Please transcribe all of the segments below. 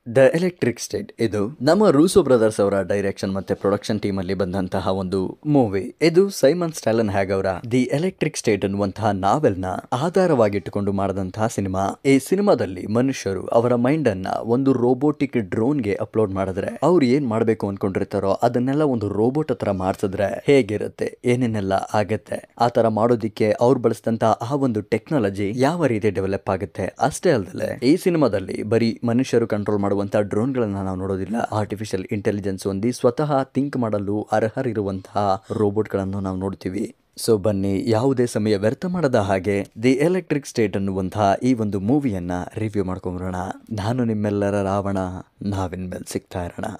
The electric state ಇದು ನಮ್ಮ Rousseau brothers ಅವರ ಡೈರೆಕ್ಷನ್ ಮತ್ತೆ ಪ್ರೊಡಕ್ಷನ್ ಟೀಮ್ ಅಲ್ಲಿ ಬಂದಂತಹ ಒಂದು ಮೂವಿ. ಇದು ಸೈಮನ್ ಸ್ಟಾಲನ್ ಹ್ಯಾಗ್ ಅವರ ದಿ ಎಲೆಕ್ಟ್ರಿಕ್ ಸ್ಟೇಟ್ ಅನ್ನುವಂತಹ ನಾವೆಲ್ ನ ಆಧಾರವಾಗಿಟ್ಟುಕೊಂಡು ಮಾಡಿದಂತಹ ಸಿನಿಮಾ. ಈ ಸಿನಿಮಾದಲ್ಲಿ ಮನುಷ್ಯರು ಅವರ ಮೈಂಡ್ ಅನ್ನ ಒಂದು ರೋಬೋಟಿಕ್ ಡ್ರೋನ್ ಗೆ ಅಪ್ಲೋಡ್ ಮಾಡಿದ್ರೆ ಅವ್ರು ಏನ್ ಮಾಡ್ಬೇಕು ಅನ್ಕೊಂಡಿರ್ತಾರೋ ಅದನ್ನೆಲ್ಲ ಒಂದು ರೋಬೋಟ್ ಹತ್ರ ಮಾಡಿಸಿದ್ರೆ ಹೇಗಿರುತ್ತೆ, ಏನೇನೆಲ್ಲ ಆಗತ್ತೆ, ಆ ತರ ಮಾಡೋದಿಕ್ಕೆ ಅವ್ರು ಬಳಸಿದಂತಹ ಆ ಒಂದು ಟೆಕ್ನಾಲಜಿ ಯಾವ ರೀತಿ ಡೆವಲಪ್ ಆಗುತ್ತೆ. ಅಷ್ಟೇ ಅಲ್ಲದೆ ಈ ಸಿನಿಮಾದಲ್ಲಿ ಬರೀ ಮನುಷ್ಯರು ಕಂಟ್ರೋಲ್ ಮಾಡುವಂತಹ ಡ್ರೋನ್ ಗಳನ್ನ ನಾವು ನೋಡೋದಿಲ್ಲ. ಆರ್ಟಿಫಿಷಿಯಲ್ ಇಂಟೆಲಿಜೆನ್ಸ್ ಹೊಂದಿ ಸ್ವತಃ ಥಿಂಕ್ ಮಾಡಲು ಅರ್ಹರಿರುವಂತಹ ರೋಬೋಟ್ ಗಳನ್ನು ನಾವು ನೋಡ್ತೀವಿ. ಸೊ ಬನ್ನಿ, ಯಾವುದೇ ಸಮಯ ವ್ಯರ್ಥ ಮಾಡದ ಹಾಗೆ ದಿ ಎಲೆಕ್ಟ್ರಿಕ್ ಸ್ಟೇಟ್ ಅನ್ನುವಂತಹ ಈ ಒಂದು ಮೂವಿಯನ್ನ ರಿವ್ಯೂ ಮಾಡ್ಕೊಂಬರೋಣ. ನಾನು ನಿಮ್ಮೆಲ್ಲರ ರಾವಣ, ನಾವಿನ್ಮೇಲೆ ಸಿಗ್ತಾ ಇರೋಣ.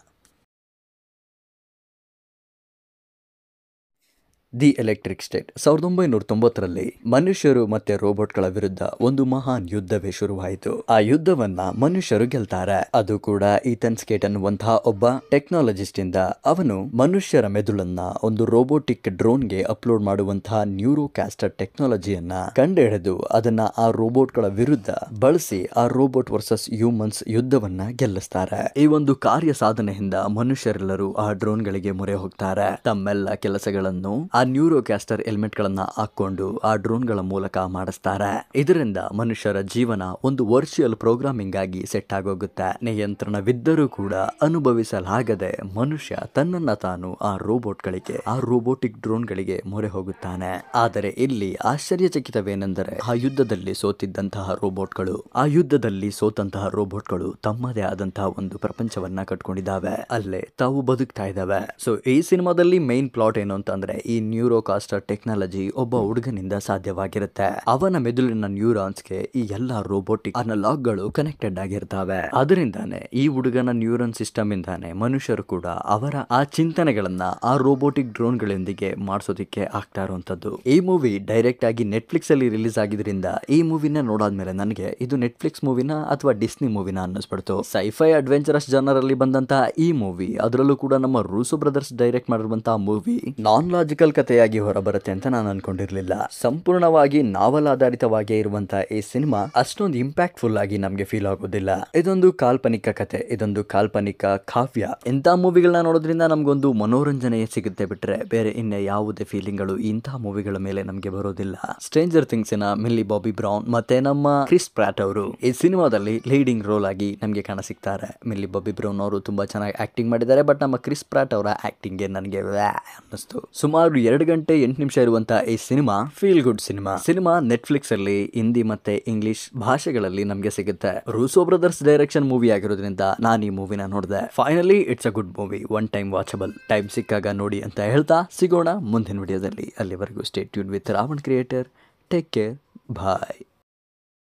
ದಿ ಎಲೆಕ್ಟ್ರಿಕ್ ಸ್ಟೇಟ್ 1990ರಲ್ಲಿ ಮನುಷ್ಯರು ಮತ್ತೆ ರೋಬೋಟ್ಗಳ ವಿರುದ್ಧ ಒಂದು ಮಹಾನ್ ಯುದ್ಧವೇ ಶುರುವಾಯಿತು. ಆ ಯುದ್ಧವನ್ನ ಮನುಷ್ಯರು ಗೆಲ್ತಾರೆ. ಅದು ಕೂಡ ಈಥನ್ ಸ್ಕೇಟ್ ಅನ್ನುವಂತಹ ಒಬ್ಬ ಟೆಕ್ನಾಲಜಿಸ್ಟ್ ಇಂದ ಅವನು ಮನುಷ್ಯರ ಮೆದುಳನ್ನ ಒಂದು ರೋಬೋಟಿಕ್ ಡ್ರೋನ್ ಗೆ ಅಪ್ಲೋಡ್ ಮಾಡುವಂತಹ ನ್ಯೂರೋಕ್ಯಾಸ್ಟರ್ ಟೆಕ್ನಾಲಜಿಯನ್ನ ಕಂಡುಹಿಡಿದು ಅದನ್ನ ಆ ರೋಬೋಟ್ಗಳ ವಿರುದ್ಧ ಬಳಸಿ ಆ ರೋಬೋಟ್ ವರ್ಸಸ್ ಹ್ಯೂಮನ್ಸ್ ಯುದ್ಧವನ್ನ ಗೆಲ್ಲಿಸ್ತಾರೆ. ಈ ಒಂದು ಕಾರ್ಯ ಸಾಧನೆಯಿಂದ ಮನುಷ್ಯರೆಲ್ಲರೂ ಆ ಡ್ರೋನ್ ಗಳಿಗೆ ಮೊರೆ ಹೋಗ್ತಾರೆ. ತಮ್ಮೆಲ್ಲ ಕೆಲಸಗಳನ್ನು ಆ ನ್ಯೂರೋಕ್ಯಾಸ್ಟರ್ ಎಲಿಮೆಂಟ್ ಗಳನ್ನ ಹಾಕೊಂಡು ಆ ಡ್ರೋನ್ ಗಳ ಮೂಲಕ ಮಾಡಿಸ್ತಾರೆ. ಇದರಿಂದ ಮನುಷ್ಯರ ಜೀವನ ಒಂದು ವರ್ಚುವಲ್ ಪ್ರೋಗ್ರಾಮಿಂಗ್ ಆಗಿ ಸೆಟ್ ಆಗೋಗುತ್ತೆ. ನಿಯಂತ್ರಣವಿದ್ದರೂ ಕೂಡ ಅನುಭವಿಸಲಾಗದೆ ಮನುಷ್ಯ ತನ್ನನ್ನ ತಾನು ಆ ರೋಬೋಟ್ ಗಳಿಗೆ, ಆ ರೋಬೋಟಿಕ್ ಡ್ರೋನ್ ಗಳಿಗೆ ಮೊರೆ ಹೋಗುತ್ತಾನೆ. ಆದರೆ ಇಲ್ಲಿ ಆಶ್ಚರ್ಯಚಕಿತವೇನೆಂದರೆ ಆ ಯುದ್ಧದಲ್ಲಿ ಸೋತಿದ್ದಂತಹ ರೋಬೋಟ್ಗಳು ತಮ್ಮದೇ ಆದಂತಹ ಒಂದು ಪ್ರಪಂಚವನ್ನ ಕಟ್ಕೊಂಡಿದ್ದಾವೆ. ಅಲ್ಲೇ ತಾವು ಬದುಕ್ತಾ ಇದ್ದಾವೆ. ಸೊ ಈ ಸಿನಿಮಾದಲ್ಲಿ ಮೈನ್ ಪ್ಲಾಟ್ ಏನು ಅಂತಂದ್ರೆ, ಈ ನ್ಯೂರೋಕಾಸ್ಟರ್ ಟೆಕ್ನಾಲಜಿ ಒಬ್ಬ ಹುಡುಗನಿಂದ ಸಾಧ್ಯವಾಗಿರುತ್ತೆ. ಅವನ ಮೆದುಳಿನ ನ್ಯೂರಾನ್ಸ್ಗೆ ಈ ಎಲ್ಲಾ ರೋಬೋಟಿಕ್ ಅನಲಾಗ್ ಗಳು ಕನೆಕ್ಟೆಡ್ ಆಗಿರ್ತವೆ. ಅದರಿಂದಾನೆ ಈ ಹುಡುಗನ ನ್ಯೂರಾನ್ ಸಿಸ್ಟಮ್ ಇಂದಾನೆ ಮನುಷ್ಯರು ಕೂಡ ಅವರ ಆ ಚಿಂತನೆಗಳನ್ನ ಆ ರೋಬೋಟಿಕ್ ಡ್ರೋನ್ ಗಳೊಂದಿಗೆ ಮಾಡಿಸೋದಿಕ್ಕೆ ಆಗ್ತಾ ಇರುವಂತದ್ದು. ಈ ಮೂವಿ ಡೈರೆಕ್ಟ್ ಆಗಿ ನೆಟ್ಫ್ಲಿಕ್ಸ್ ಅಲ್ಲಿ ರಿಲೀಸ್ ಆಗಿದ್ರಿಂದ ಈ ಮೂವಿನ ನೋಡಾದ್ಮೇಲೆ ನನಗೆ ಇದು ನೆಟ್ಫ್ಲಿಕ್ಸ್ ಮೂವಿನ ಅಥವಾ ಡಿಸ್ನಿ ಮೂವಿನ ಅನ್ನಿಸ್ಬಿಡ್ತು. ಸೈಫೈ ಅಡ್ವೆಂಚರಸ್ ಜನರ್ ಅಲ್ಲಿ ಬಂದಂತಹ ಈ ಮೂವಿ, ಅದರಲ್ಲೂ ಕೂಡ ನಮ್ಮ ರೂಸೋ ಬ್ರದರ್ಸ್ ಡೈರೆಕ್ಟ್ ಮಾಡಿರುವಂತಹ ಮೂವಿ ನಾನ್ ಲಾಜಿಕಲ್ ಕಥೆಯಾಗಿ ಹೊರಬರುತ್ತೆ ಅಂತ ನಾನು ಅನ್ಕೊಂಡಿರ್ಲಿಲ್ಲ. ಸಂಪೂರ್ಣವಾಗಿ ನಾವಲ್ ಆಧಾರಿತವಾಗಿ ಇರುವಂತಹ ಈ ಸಿನಿಮಾ ಅಷ್ಟೊಂದು ಇಂಪ್ಯಾಕ್ಟ್ಫುಲ್ ಆಗಿ ನಮ್ಗೆ ಫೀಲ್ ಆಗೋದಿಲ್ಲ. ಇದೊಂದು ಕಾಲ್ಪನಿಕ ಕಥೆ, ಇದೊಂದು ಕಾಲ್ಪನಿಕ ಕಾವ್ಯ. ಇಂಥ ಮೂವಿಗಳನ್ನ ನೋಡೋದ್ರಿಂದ ನಮ್ಗೊಂದು ಮನೋರಂಜನೆ ಸಿಗುತ್ತೆ ಬಿಟ್ರೆ ಬೇರೆ ಇನ್ನೇ ಯಾವುದೇ ಫೀಲಿಂಗ್ಗಳು ಇಂತಹ ಮೂವಿಗಳ ಮೇಲೆ ನಮ್ಗೆ ಬರೋದಿಲ್ಲ. ಸ್ಟ್ರೇಂಜರ್ ಥಿಂಗ್ಸ್ ನ ಮಿಲ್ಲಿ ಬಾಬಿ ಬ್ರೌನ್ ಮತ್ತೆ ನಮ್ಮ ಕ್ರಿಸ್ ಪ್ರಾಟ್ ಅವರು ಈ ಸಿನಿಮಾದಲ್ಲಿ ಲೀಡಿಂಗ್ ರೋಲ್ ಆಗಿ ನಮ್ಗೆ ಕಾಣ ಸಿಗ್ತಾರೆ. ಮಿಲ್ಲಿ ಬಾಬಿ ಬ್ರೌನ್ ಅವರು ತುಂಬಾ ಚೆನ್ನಾಗಿ ಆಕ್ಟಿಂಗ್ ಮಾಡಿದ್ದಾರೆ. ಬಟ್ ನಮ್ಮ ಕ್ರಿಸ್ ಪ್ರಾಟ್ ಅವರ ಆಕ್ಟಿಂಗ್ ನನಗೆ ಅನ್ನಿಸ್ತು. ಸುಮಾರು 2 ಗಂಟೆ 8 ನಿಮಿಷ ಇರುವಂತಹ ಈ cinema feel good cinema Netflix ಅಲ್ಲಿ ಹಿಂದಿ ಮತ್ತೆ ಇಂಗ್ಲಿಷ್ ಭಾಷೆಗಳಲ್ಲಿ ನಮ್ಗೆ ಸಿಗುತ್ತೆ. ರೂಸೋ ಬ್ರದರ್ಸ್ ಡೈರೆಕ್ಷನ್ ಮೂವಿ ಆಗಿರೋದ್ರಿಂದ ನಾನು ಈ ಮೂವಿನ ನೋಡಿದೆ. Finally it's a good movie, one time watchable. Time ಸಿಕ್ಕಾಗ ನೋಡಿ ಅಂತ ಹೇಳ್ತಾ ಸಿಗೋಣ ಮುಂದಿನ ವಿಡಿಯೋದಲ್ಲಿ. ಅಲ್ಲಿವರೆಗೂ stay tune with Ravan creator. Take care, bye.